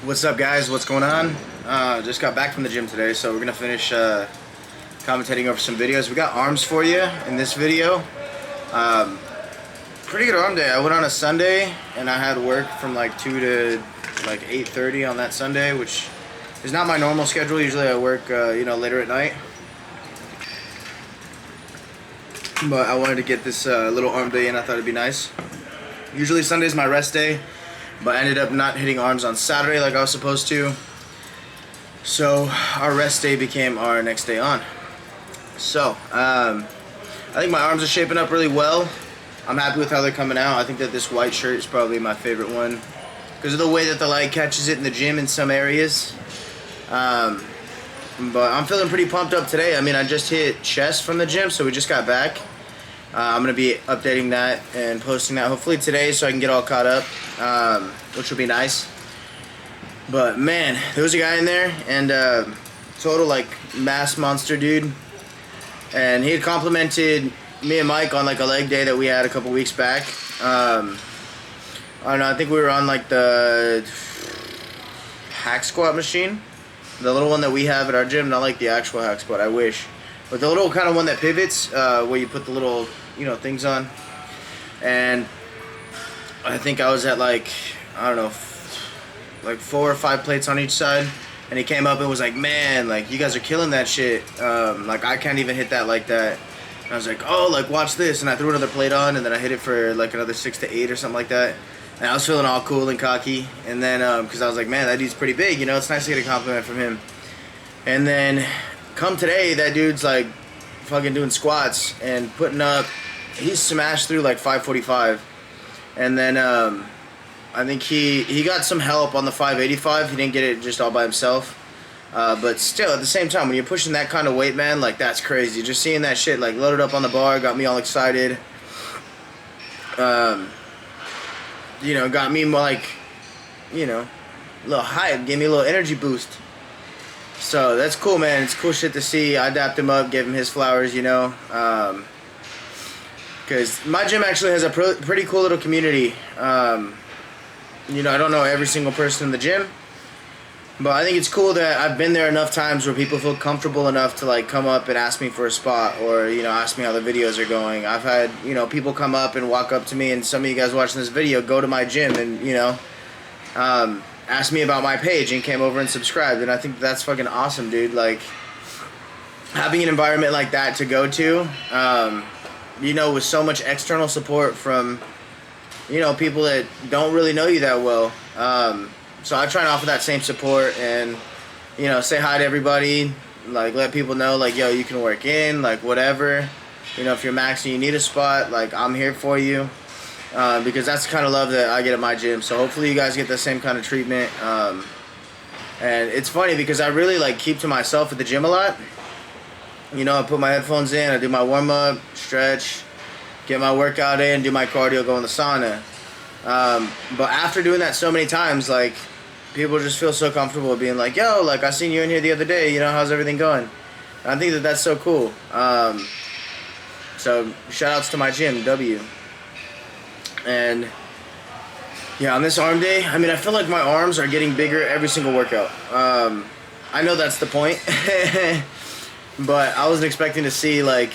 What's up, guys? What's going on? Just got back from the gym today, so we're gonna finish commentating over some videos. We got arms for you in this video. Pretty good arm day. I went on a Sunday and I had work from like 2 to like 8:30 on that Sunday, which is not my normal schedule. Usually I work later at night, but I wanted to get this little arm day in. I thought it'd be nice. Usually Sunday's my rest day, but I ended up not hitting arms on Saturday like I was supposed to. So our rest day became our next day on. So I think my arms are shaping up really well. I'm happy with how they're coming out. I think that this white shirt is probably my favorite one because of the way that the light catches it in the gym in some areas. But I'm feeling pretty pumped up today. I mean, I just hit chest from the gym, so we just got back. I'm going to be updating that and posting that hopefully today so I can get all caught up, which will be nice. But man, there was a guy in there, and total like mass monster dude. And he had complimented me and Mike on like a leg day that we had a couple weeks back. I don't know, I think we were on like the hack squat machine. The little one that we have at our gym, not like the actual hack squat, I wish. But the little kind of one that pivots, where you put the little, things on. And I think I was at like, I don't know, like 4 or 5 plates on each side. And he came up and was like, man, like, you guys are killing that shit. Like, I can't even hit that like that. And I was like, oh, like, watch this. And I threw another plate on, and then I hit it for like another 6 to 8 or something like that. And I was feeling all cool and cocky. And then, because I was like, man, that dude's pretty big, it's nice to get a compliment from him. And then come today, that dude's like fucking doing squats and putting up, he smashed through like 545. And then I think he got some help on the 585. He didn't get it just all by himself. But still, at the same time, when you're pushing that kind of weight, man, like, that's crazy. Just seeing that shit like loaded up on the bar got me all excited. Got me more like, a little hype, gave me a little energy boost. So that's cool, man. It's cool shit to see. I dapped him up, gave him his flowers, because my gym actually has a pretty cool little community. I don't know every single person in the gym, but I think it's cool that I've been there enough times where people feel comfortable enough to like come up and ask me for a spot, or ask me how the videos are going. I've had people come up and walk up to me, and some of you guys watching this video go to my gym and asked me about my page and came over and subscribed, and I think that's fucking awesome, dude. Like, having an environment like that to go to, with so much external support from, people that don't really know you that well. So I try and offer that same support and, say hi to everybody, like, let people know, like, yo, you can work in, like, whatever. If you're maxing, you need a spot, like, I'm here for you. Because that's the kind of love that I get at my gym. So hopefully you guys get the same kind of treatment. And it's funny because I really like keep to myself at the gym a lot. I put my headphones in, I do my warm-up, stretch, get my workout in, do my cardio, go in the sauna. But after doing that so many times, like, people just feel so comfortable being like, yo, like, I seen you in here the other day, how's everything going? And I think that that's so cool. So shout outs to my gym, W. And yeah, on this arm day, I mean, I feel like my arms are getting bigger every single workout. I know that's the point, but I wasn't expecting to see like,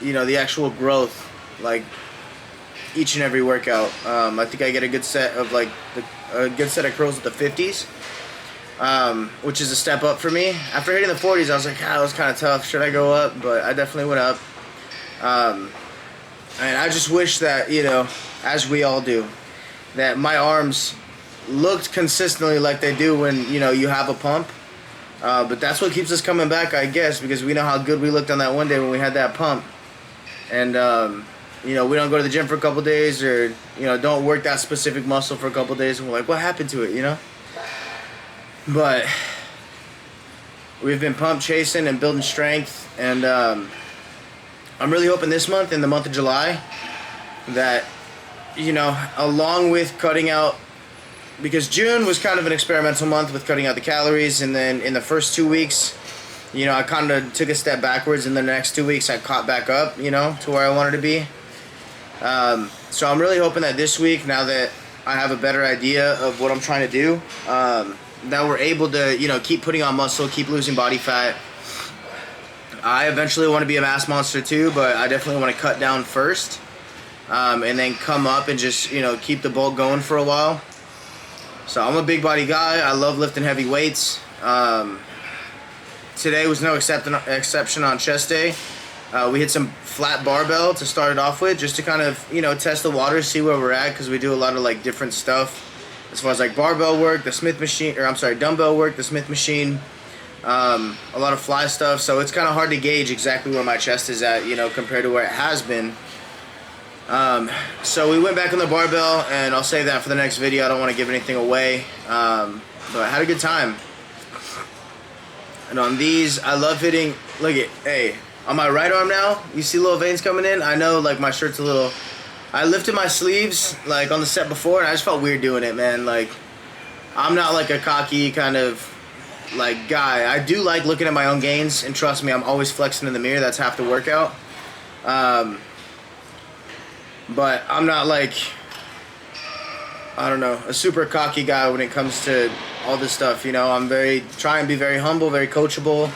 the actual growth, like, each and every workout. I think I get a good set of like a good set of curls with the 50s, which is a step up for me. After hitting the 40s, I was like, that was kind of tough. Should I go up? But I definitely went up. And I just wish that, as we all do, that my arms looked consistently like they do when, you have a pump. But that's what keeps us coming back, I guess, because we know how good we looked on that one day when we had that pump. And, we don't go to the gym for a couple days or, don't work that specific muscle for a couple days. And we're like, what happened to it, But we've been pump chasing and building strength. And I'm really hoping this month, in the month of July, that, along with cutting out, because June was kind of an experimental month with cutting out the calories, and then in the first 2 weeks, I kind of took a step backwards, and the next 2 weeks I caught back up, to where I wanted to be. So I'm really hoping that this week, now that I have a better idea of what I'm trying to do, that we're able to, you know, keep putting on muscle, keep losing body fat. I eventually want to be a mass monster too, but I definitely want to cut down first, and then come up and just, you know, keep the bulk going for a while. So I'm a big body guy. I love lifting heavy weights. Today was no exception on chest day. We hit some flat barbell to start it off with, just to kind of, you know, test the water, see where we're at, because we do a lot of like different stuff as far as like barbell work, the Smith machine, or I'm sorry, dumbbell work, the Smith machine, a lot of fly stuff. So it's kind of hard to gauge exactly where my chest is at, you know, compared to where it has been. So we went back on the barbell, and I'll save that for the next video. I don't want to give anything away, but I had a good time. And on these, I love hitting. Look at, hey, on my right arm now, you see little veins coming in. I know, like, my shirt's a little. I lifted my sleeves like on the set before, and I just felt weird doing it, man. Like, I'm not like a cocky kind of like guy. I do like looking at my own gains, and trust me, I'm always flexing in the mirror. That's half the workout. But I'm not like, I don't know, a super cocky guy when it comes to all this stuff, you know. I'm try and be very humble, very coachable,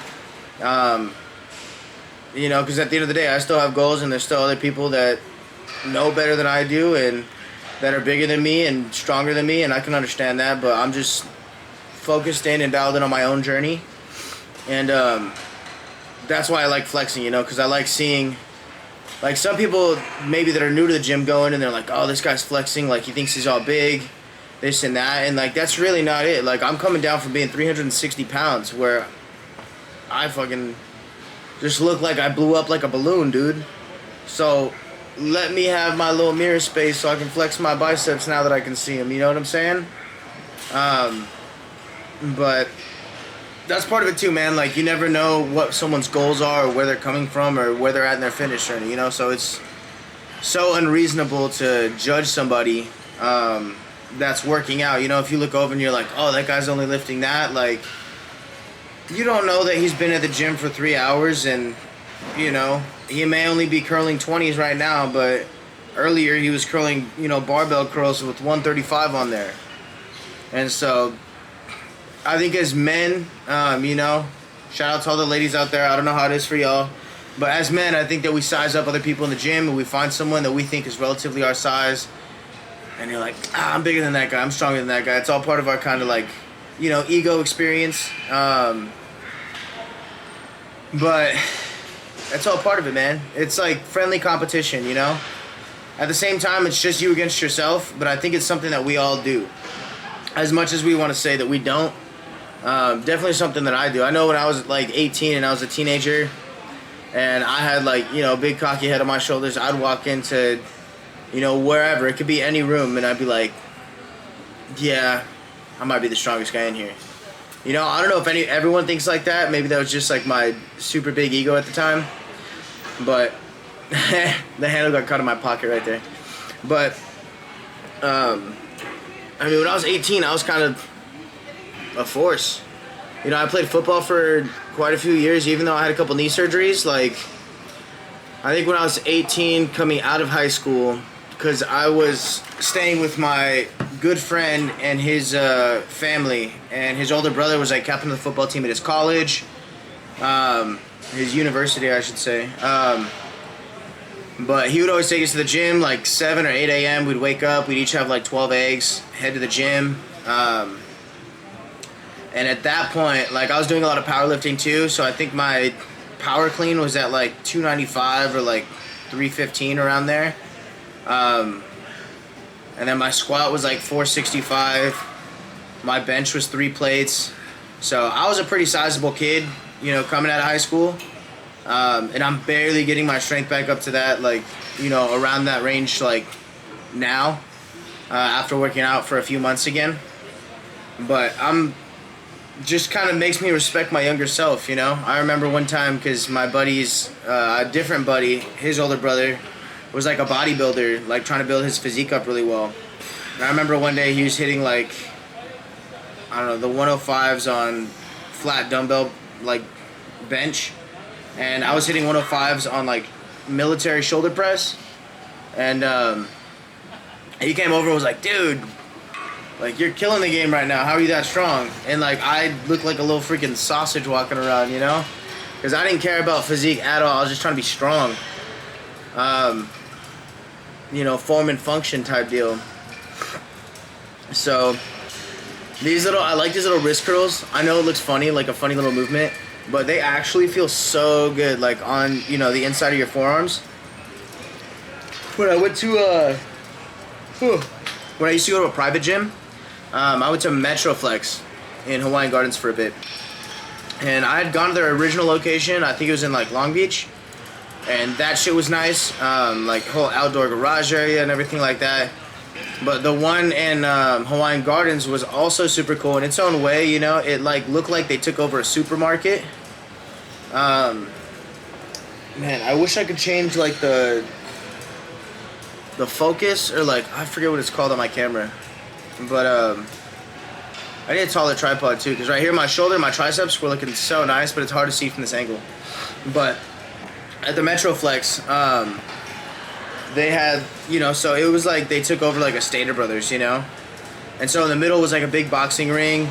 you know, because at the end of the day, I still have goals, and there's still other people that know better than I do, and that are bigger than me and stronger than me, and I can understand that, but I'm just focused in and dialed in on my own journey, and that's why I like flexing, you know, because I like seeing. Like, some people maybe that are new to the gym going, and they're like, oh, this guy's flexing, like, he thinks he's all big, this and that, and, like, that's really not it. Like, I'm coming down from being 360 pounds, where I fucking just look like I blew up like a balloon, dude. So, let me have my little mirror space so I can flex my biceps now that I can see them, you know what I'm saying? But that's part of it too, man. Like, you never know what someone's goals are, or where they're coming from, or where they're at in their fitness journey, you know? So it's so unreasonable to judge somebody that's working out. You know, if you look over and you're like, oh, that guy's only lifting that, like, you don't know that he's been at the gym for 3 hours, and, you know, he may only be curling 20s right now, but earlier he was curling, you know, barbell curls with 135 on there. And so I think as men, you know, shout out to all the ladies out there. I don't know how it is for y'all, but as men, I think that we size up other people in the gym, and we find someone that we think is relatively our size, and you're like, ah, I'm bigger than that guy, I'm stronger than that guy. It's all part of our kind of, like, you know, ego experience. But that's all part of it, man. It's like friendly competition, you know? At the same time, it's just you against yourself, but I think it's something that we all do. As much as we want to say that we don't, definitely something that I do. I know when I was like 18 and I was a teenager, and I had, like, you know, a big cocky head on my shoulders, I'd walk into, you know, wherever, it could be any room, and I'd be like, yeah, I might be the strongest guy in here. You know, I don't know if everyone thinks like that. Maybe that was just like my super big ego at the time. But the handle got caught in my pocket right there. But I mean, when I was 18, I was kind of a force. You know, I played football for quite a few years, even though I had a couple knee surgeries. Like, I think when I was 18, coming out of high school, because I was staying with my good friend and his family, and his older brother was like captain of the football team at his college, his university, I should say. But he would always take us to the gym like 7 or 8 a.m. We'd wake up, we'd each have like 12 eggs, head to the gym. And at that point, like, I was doing a lot of powerlifting too, so I think my power clean was at like 295 or like 315 around there. And then my squat was like 465. My bench was 3 plates. So I was a pretty sizable kid, you know, coming out of high school. And I'm barely getting my strength back up to that, like, you know, around that range, like, now, after working out for a few months again. But just kind of makes me respect my younger self, you know. I remember one time, because my buddy's, a different buddy, his older brother, was like a bodybuilder, like trying to build his physique up really well. And I remember one day he was hitting like, I don't know, the 105s on flat dumbbell, like, bench. And I was hitting 105s on like military shoulder press. And he came over and was like, dude, Like, you're killing the game right now. How are you that strong? And, like, I look like a little freaking sausage walking around, you know? Because I didn't care about physique at all. I was just trying to be strong. You know, form and function type deal. So, I like these little wrist curls. I know it looks funny, like a funny little movement. But they actually feel so good, like, on, you know, the inside of your forearms. When I went to, when I used to go to a private gym, I went to Metroflex in Hawaiian Gardens for a bit. And I had gone to their original location. I think it was in, like, Long Beach. And that shit was nice. Like, whole outdoor garage area and everything like that. But the one in Hawaiian Gardens was also super cool in its own way, you know. It, like, looked like they took over a supermarket. Man, I wish I could change, like, the focus, or, like, I forget what it's called on my camera. But, I need a taller tripod, too, because right here, my shoulder, my triceps were looking so nice, but it's hard to see from this angle. But at the Metroflex, they had, you know, so it was like they took over, like, a Stater Brothers, you know? And so in the middle was, like, a big boxing ring.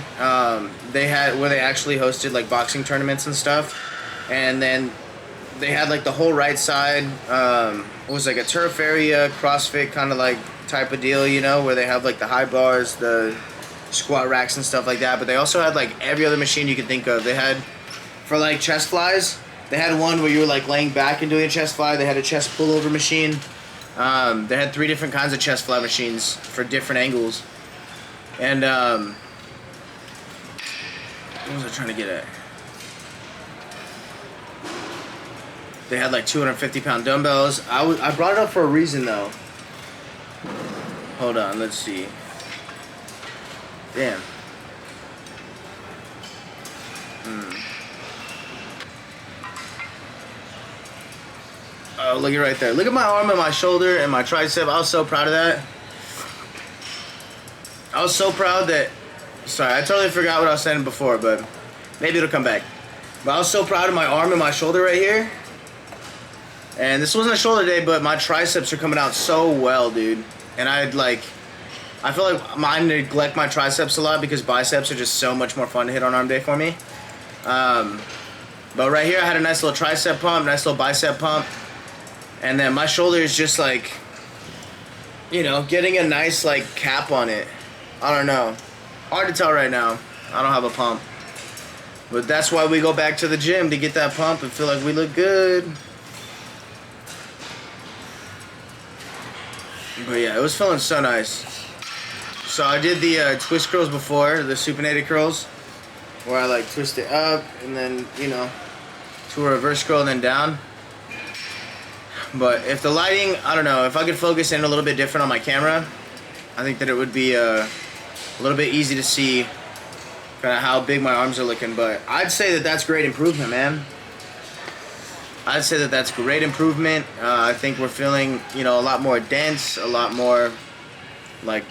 They had, where they actually hosted, like, boxing tournaments and stuff. And then they had, like, the whole right side, was, like, a turf area, CrossFit kind of, like, type of deal, you know, where they have, like, the high bars, the squat racks and stuff like that. But they also had, like, every other machine you could think of. They had, for, like, chest flies, they had one where you were, like, laying back and doing a chest fly. They had a chest pullover machine. They had 3 different kinds of chest fly machines for different angles. And, what was I trying to get at? They had, like, 250-pound dumbbells. I brought it up for a reason, though. Hold on, let's see. Damn. Oh, look at right there. Look at my arm and my shoulder and my tricep. I was so proud of that. I was so proud that... Sorry, I totally forgot what I was saying before, but maybe it'll come back. But I was so proud of my arm and my shoulder right here. And this wasn't a shoulder day, but my triceps are coming out so well, dude. And I feel like I neglect my triceps a lot because biceps are just so much more fun to hit on arm day for me. But right here I had a nice little tricep pump, nice little bicep pump. And then my shoulder is just like, you know, getting a nice, like, cap on it. I don't know. Hard to tell right now. I don't have a pump. But that's why we go back to the gym, to get that pump and feel like we look good. But yeah, it was feeling so nice. So I did the twist curls before, the supinated curls, where I, like, twist it up and then, you know, to a reverse curl and then down. But if the lighting, I don't know, if I could focus in a little bit different on my camera, I think that it would be a little bit easy to see kind of how big my arms are looking. But I'd say that that's great improvement, man. I'd say that that's great improvement. I think we're feeling, you know, a lot more dense, a lot more, like,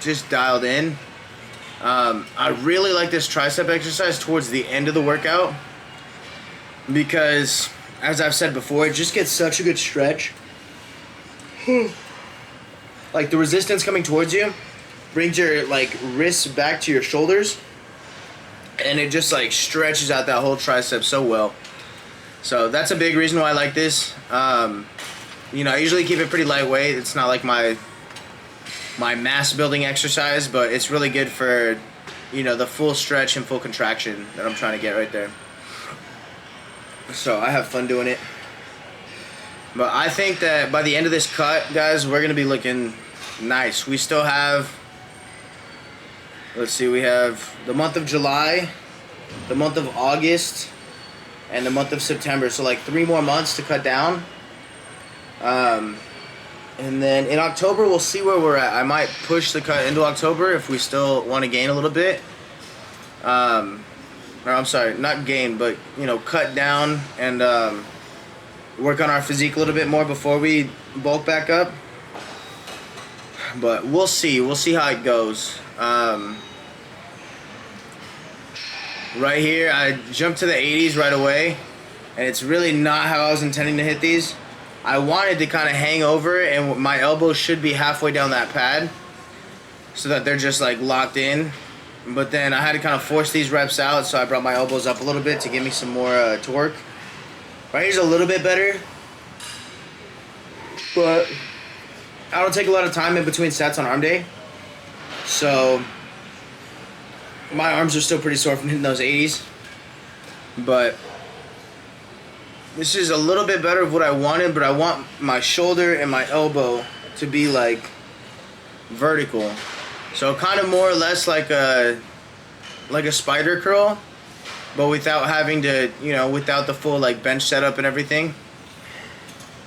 just dialed in. I really like this tricep exercise towards the end of the workout because, as I've said before, it just gets such a good stretch. Like, the resistance coming towards you brings your, like, wrists back to your shoulders, and it just, like, stretches out that whole tricep so well. So that's a big reason why I like this. You know, I usually keep it pretty lightweight. It's not like my mass building exercise, but it's really good for, you know, the full stretch and full contraction that I'm trying to get right there. So I have fun doing it. But I think that by the end of this cut, guys, we're going to be looking nice. We still have, let's see, we have the month of July, the month of August, and the month of September. So, like, 3 more months to cut down. And then in October, we'll see where we're at. I might push the cut into October if we still want to gain a little bit. Or I'm sorry, not gain, but, you know, cut down and work on our physique a little bit more before we bulk back up. But we'll see. We'll see how it goes. Right here, I jumped to the 80s right away, and it's really not how I was intending to hit these. I wanted to kind of hang over, and my elbow should be halfway down that pad. so that they're just like locked in. But then I had to kind of force these reps out, so I brought my elbows up a little bit to give me some more torque. Right here's a little bit better, but I don't take a lot of time in between sets on arm day, so my arms are still pretty sore from hitting those 80s. But this is a little bit better of what I wanted, but I want my shoulder and my elbow to be like vertical. So kind of more or less like a spider curl, but without having to, you know, without the full like bench setup and everything.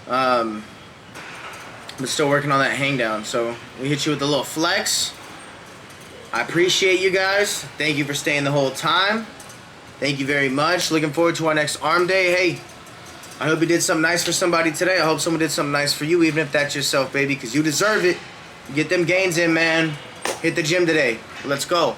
But still working on that hang down. So we hit you with a little flex. I appreciate you guys. Thank you for staying the whole time. Thank you very much. Looking forward to our next arm day. Hey, I hope you did something nice for somebody today. I hope someone did something nice for you, even if that's yourself, baby, because you deserve it. Get them gains in, man. Hit the gym today. Let's go.